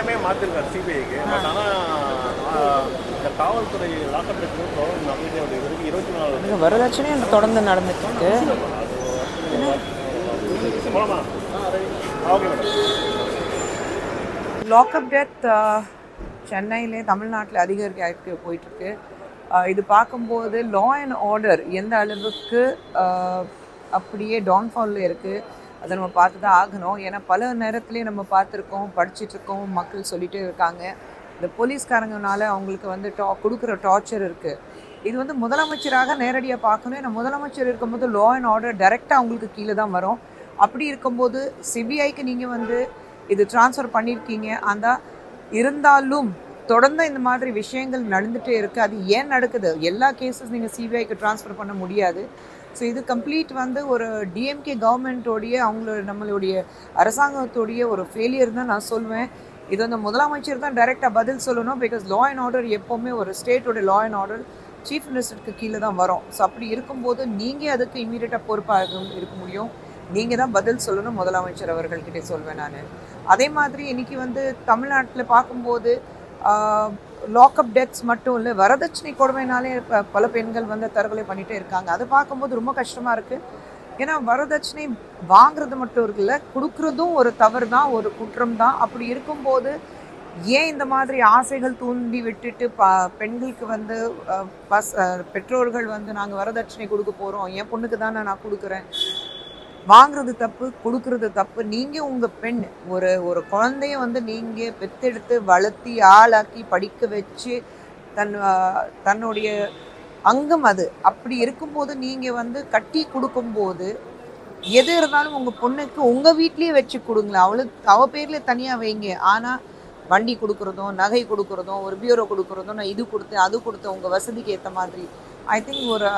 நேமே மாற்றிருக்காரு சிபிஐக்கு. பட் ஆனால் இந்த காவல்துறை லாக்அப் டெத் தொடர்ந்து நடந்துகிட்டே வருது. இது வரைக்கும் 24 வரதட்சணையும் தொடர்ந்து நடந்துட்டு இருக்கு. போலாமா? Okay madam. லாக்அப் டெத் சென்னையிலே தமிழ்நாட்டில் அதிகரிக்க போயிட்டுருக்கு. இது பார்க்கும்போது லா அண்ட் ஆர்டர் எந்த அளவுக்கு அப்படியே டவுன்ஃபாலில் இருக்குது அதை நம்ம பார்த்து தான் ஆகணும். ஏன்னா பல நேரத்துலேயே நம்ம பார்த்துருக்கோம், படிச்சுட்ருக்கோம், மக்கள் சொல்லிகிட்டே இருக்காங்க. இந்த போலீஸ்காரங்கனால அவங்களுக்கு வந்து கொடுக்குற டார்ச்சர் இருக்குது. இது வந்து முதலமைச்சராக நேரடியாக பார்க்கணும். ஏன்னா முதலமைச்சர் இருக்கும்போது லா அண்ட் ஆர்டர் டைரெக்டாக அவங்களுக்கு கீழே தான் வரும். அப்படி இருக்கும்போது சிபிஐக்கு நீங்கள் வந்து இது ட்ரான்ஸ்ஃபர் பண்ணியிருக்கீங்க. அந்த இருந்தாலும் தொடர்ந்து இந்த மாதிரி விஷயங்கள் நடந்துகிட்டே இருக்குது. அது ஏன் நடக்குது? எல்லா கேஸஸ் நீங்கள் சிபிஐக்கு ட்ரான்ஸ்ஃபர் பண்ண முடியாது. ஸோ இது கம்ப்ளீட் வந்து ஒரு டிஎம்கே கவர்மெண்ட்டோடைய நம்மளுடைய அரசாங்கத்தோடைய ஒரு ஃபெயிலியர் தான் நான் சொல்வேன். இது வந்து முதலமைச்சர் தான் டைரெக்டாக பதில் சொல்லணும். பிகாஸ் லா அண்ட் ஆர்டர் எப்போவுமே ஒரு ஸ்டேட்டோட லா அண்ட் ஆர்டர் சீஃப் மினிஸ்டருக்கு கீழே தான் வரும். ஸோ அப்படி இருக்கும்போது நீங்கள் அதுக்கு இமீடியட்டாக பொறுப்பாக இருக்க முடியும். நீங்கள் தான் பதில் சொல்லணும் முதலமைச்சர் அவர்கள்கிட்டே சொல்வேன் நான். அதே மாதிரி இன்றைக்கி வந்து தமிழ்நாட்டில் பார்க்கும்போது லாக்அப் டெத்ஸ் மட்டும் இல்லை, வரதட்சணை கொடுமைனாலே பல பெண்கள் வந்து தற்கொலை பண்ணிகிட்டே இருக்காங்க. அதை பார்க்கும்போது ரொம்ப கஷ்டமாக இருக்குது. ஏன்னா வரதட்சணை வாங்குறது மட்டும் இருக்குல்ல, கொடுக்குறதும் ஒரு தவறு தான், ஒரு குற்றம் தான். அப்படி இருக்கும்போது ஏன் இந்த மாதிரி ஆசைகள் தூண்டி விட்டுட்டு பெண்களுக்கு வந்து பெற்றோர்கள் வந்து நாங்கள் வரதட்சணை கொடுக்க போகிறோம், என் பொண்ணுக்கு தானே நான் கொடுக்குறேன், வாங்குறது தப்பு, கொடுக்கறது தப்பு. நீங்கள் உங்கள் பெண் ஒரு குழந்தைய வந்து நீங்கள் பெத்தெடுத்து வளர்த்தி ஆளாக்கி படிக்க வச்சு தன்னுடைய அங்கம் அது. அப்படி இருக்கும்போது நீங்கள் வந்து கட்டி கொடுக்கும்போது எது இருந்தாலும் உங்கள் பொண்ணுக்கு உங்கள் வீட்லேயே வச்சு கொடுங்களேன். அவள் பேரில் தனியாக வைங்க. ஆனால் வண்டி கொடுக்குறதும், நகை கொடுக்குறதும், ஒரு பியூரோ கொடுக்குறதும், நான் இது கொடுத்தேன் அது கொடுத்தேன் உங்கள் வசதிக்கு ஏற்ற மாதிரி, ஐ திங்க் ஒரு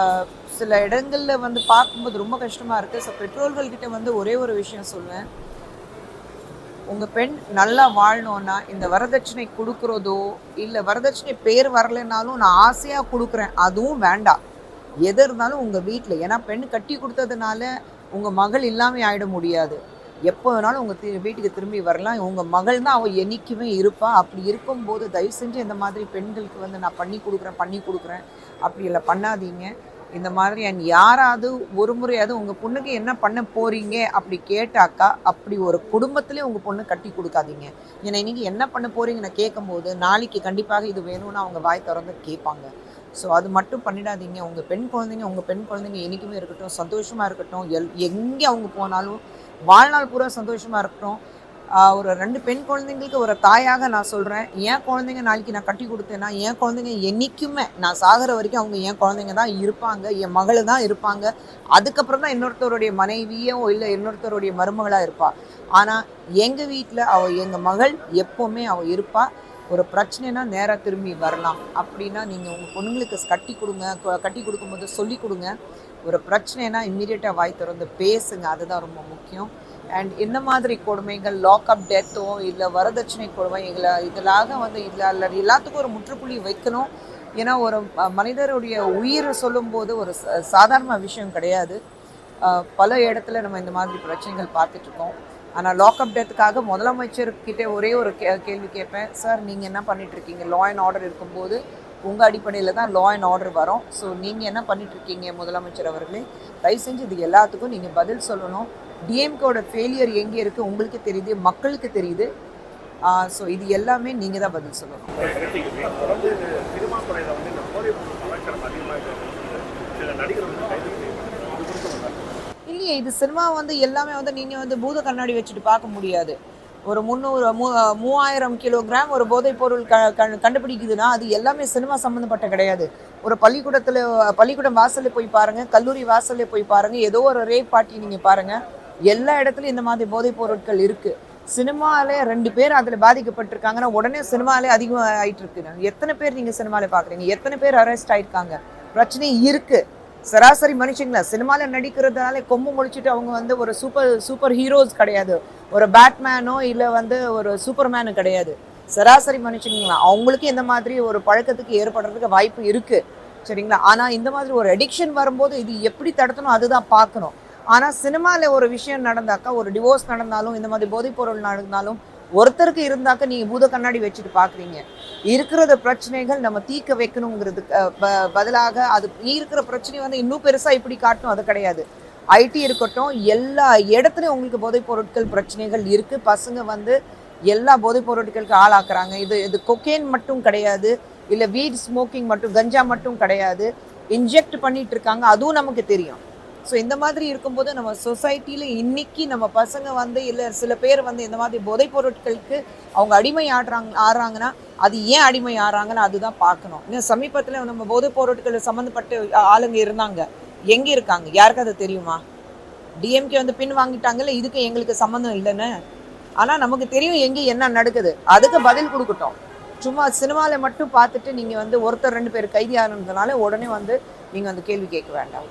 சில இடங்களில் வந்து பார்க்கும்போது ரொம்ப கஷ்டமாக இருக்குது. ஸோ பெற்றோர்கள்கிட்ட வந்து ஒரே ஒரு விஷயம் சொல்லுவேன், உங்கள் பெண் நல்லா வாழணுன்னா இந்த வரதட்சணை கொடுக்குறதோ இல்லை வரதட்சணை பேர் வரலைன்னாலும் நான் ஆசையாக கொடுக்குறேன் அதுவும் வேண்டாம். எது இருந்தாலும் உங்கள் வீட்டில், ஏன்னா பெண் கட்டி கொடுத்ததுனால உங்கள் மகள் இல்லாமல் ஆகிட முடியாது. எப்போ வேணாலும் உங்கள் வீட்டுக்கு திரும்பி வரலாம். உங்கள் மகள் தான் அவள் என்றைக்குமே இருப்பாள். அப்படி இருக்கும்போது தயவு செஞ்சு இந்த மாதிரி பெண்களுக்கு வந்து நான் பண்ணி கொடுக்குறேன் அப்படி இல்லை பண்ணாதீங்க. இந்த மாதிரி யாராவது ஒரு முறையாவது உங்கள் பொண்ணுக்கு என்ன பண்ண போகிறீங்க அப்படி கேட்டாக்கா அப்படி ஒரு குடும்பத்திலே உங்கள் பொண்ணு கட்டி கொடுக்காதீங்க. ஏன்னா இன்றைக்கி என்ன பண்ண போகிறீங்கன்னு கேட்கும்போது நாளைக்கு கண்டிப்பாக இது வேணும்னு அவங்க வாய் திறந்து கேட்பாங்க. ஸோ அது மட்டும் பண்ணிடாதீங்க. உங்கள் பெண் குழந்தைங்க என்றைக்குமே இருக்கட்டும், சந்தோஷமாக இருக்கட்டும். எங்கே அவங்க போனாலும் வாழ்நாள் பூரா சந்தோஷமாக இருக்கட்டும். ஒரு 2 பெண் குழந்தைங்களுக்கு ஒரு தாயாக நான் சொல்கிறேன், என் குழந்தைங்க நாளைக்கு நான் கட்டி கொடுத்தேன்னா என் குழந்தைங்க என்றைக்குமே நான் சாகிற வரைக்கும் அவங்க என் குழந்தைங்க தான் இருப்பாங்க, என் மகள் தான் இருப்பாங்க. அதுக்கப்புறம் தான் இன்னொருத்தருடைய மனைவியோ இல்லை இன்னொருத்தருடைய மருமகளாக இருப்பாள். ஆனால் எங்கள் வீட்டில் எங்கள் மகள் எப்போவுமே அவள் இருப்பாள். ஒரு பிரச்சனைனா நேராக திரும்பி வரலாம். அப்படின்னா நீங்கள் உங்கள் பொண்ணுங்களுக்கு கட்டி கொடுக்கும்போது சொல்லி கொடுங்க. ஒரு பிரச்சனைனா இம்மீடியட்டாக வாய் திறந்து பேசுங்க. அதுதான் ரொம்ப முக்கியம். அண்ட் இந்த மாதிரி கொடுமைகள், லாக்அப் டெத்தோ இல்லை வரதட்சணை கொடுமை இதெல்லாம் வந்து இதில் எல்லாத்துக்கும் ஒரு முற்றுப்புள்ளி வைக்கணும். ஏன்னா ஒரு மனிதருடைய உயிரை சொல்லும்போது ஒரு சாதாரண விஷயம் கிடையாது. பல இடத்துல நம்ம இந்த மாதிரி பிரச்சனைகள் பார்த்துட்ருக்கோம். ஆனால் லாக்அப் டெத்துக்காக முதலமைச்சர்கிட்ட ஒரே ஒரு கேள்வி கேட்பேன், சார் நீங்கள் என்ன பண்ணிகிட்ருக்கீங்க? லா அண்ட் ஆர்டர் இருக்கும்போது உங்கள் அடிப்படையில் தான் லா அண்ட் ஆர்டர் வரும். ஸோ நீங்கள் என்ன பண்ணிகிட்ருக்கீங்க முதலமைச்சர் அவர்களே? தயவு செஞ்சு இது எல்லாத்துக்கும் நீங்கள் பதில் சொல்லணும். டிஎம்கேவோட ஃபெயிலியர் எங்கே இருக்குது உங்களுக்கு தெரியுது, மக்களுக்கு தெரியுது. ஸோ இது எல்லாமே நீங்கள் தான் பதில் சொல்லணும். இல்லையே, இது சினிமா வந்து எல்லாமே வந்து நீங்கள் வந்து பூத கண்ணாடி வச்சுட்டு பார்க்க முடியாது. ஒரு 3000 கிலோகிராம் ஒரு போதைப் பொருள் கண்டுபிடிக்குதுன்னா அது எல்லாமே சினிமா சம்மந்தப்பட்ட கிடையாது. ஒரு பள்ளிக்கூடம் வாசலில் போய் பாருங்கள், கல்லூரி வாசலில் போய் பாருங்கள், ஏதோ ஒரு ரேப் பார்ட்டி நீங்கள் பாருங்கள், எல்லா இடத்துலையும் இந்த மாதிரி போதைப் பொருட்கள் இருக்குது. சினிமாவிலே 2 பேர் அதில் பாதிக்கப்பட்டிருக்காங்கன்னா உடனே சினிமாவிலே அதிகமாக ஆகிட்டு இருக்குங்க. எத்தனை பேர் நீங்கள் சினிமாவில் பார்க்குறீங்க? எத்தனை பேர் அரெஸ்ட் ஆகிருக்காங்க? பிரச்சனை இருக்குது. சராசரி மனுஷங்களா சினிமாவில் நடிக்கிறதுனால கொம்பு முடிச்சுட்டு அவங்க வந்து ஒரு சூப்பர் ஹீரோஸ் கிடையாது. ஒரு பேட்மேனோ இல்லை வந்து ஒரு சூப்பர்மேனு கிடையாது. சராசரி மனுஷங்களா அவங்களுக்கு இந்த மாதிரி ஒரு பழக்கத்துக்கு ஏற்படுறதுக்கு வாய்ப்பு இருக்குது, சரிங்களா? ஆனால் இந்த மாதிரி ஒரு அடிக்ஷன் வரும்போது இது எப்படி தடுத்தணும் அதுதான் பார்க்கணும். ஆனால் சினிமாவில் ஒரு விஷயம் நடந்தாக்கா, ஒரு டிவோர்ஸ் நடந்தாலும் இந்த மாதிரி போதைப்பொருள் நடந்தாலும் ஒருத்தருக்கு இருந்தாக்க நீங்க பூத கண்ணாடி வச்சுட்டு பாக்குறீங்க. இருக்கிற பிரச்சனைகள் நம்ம தீர்க்க வைக்கணுங்கிறதுக்கு பதிலாக அது இருக்கிற பிரச்சனை வந்து இன்னும் பெருசா இப்படி காட்டணும் அது கிடையாது. ஐடி இருக்கட்டும், எல்லா இடத்துலையும் உங்களுக்கு போதைப் பொருட்கள் பிரச்சனைகள் இருக்கு. பசங்க வந்து எல்லா போதைப் பொருட்களுக்கு ஆளாக்குறாங்க. இது கொக்கேன் மட்டும் கிடையாது, இல்லை வீட் ஸ்மோக்கிங் மட்டும், கஞ்சா மட்டும் கிடையாது, இன்ஜெக்ட் பண்ணிட்டு இருக்காங்க, அதுவும் நமக்கு தெரியும். ஸோ இந்த மாதிரி இருக்கும்போது நம்ம சொசைட்டியில் இன்னைக்கு நம்ம பசங்க வந்து இல்லை சில பேர் வந்து இந்த மாதிரி போதைப் பொருட்களுக்கு அவங்க அடிமை ஆடுறாங்கன்னா அது ஏன் அடிமை ஆடுறாங்கன்னு அதுதான் பார்க்கணும். இன்னும் சமீபத்தில் நம்ம போதைப் பொருட்கள் சம்மந்தப்பட்ட ஆளுங்க இருந்தாங்க, எங்கே இருக்காங்க, யாருக்கு அது தெரியுமா? டிஎம்கே வந்து பின் வாங்கிட்டாங்கல்ல, இதுக்கு எங்களுக்கு சம்மந்தம் இல்லைன்னு. ஆனால் நமக்கு தெரியும் எங்கே என்ன நடக்குது, அதுக்கு பதில் கொடுக்கட்டும். சும்மா சினிமாவில் மட்டும் பார்த்துட்டு நீங்கள் வந்து ஒருத்தர் 2 பேர் கைதி ஆனதுனால உடனே வந்து நீங்கள் வந்து கேள்வி கேட்க வேண்டாம்.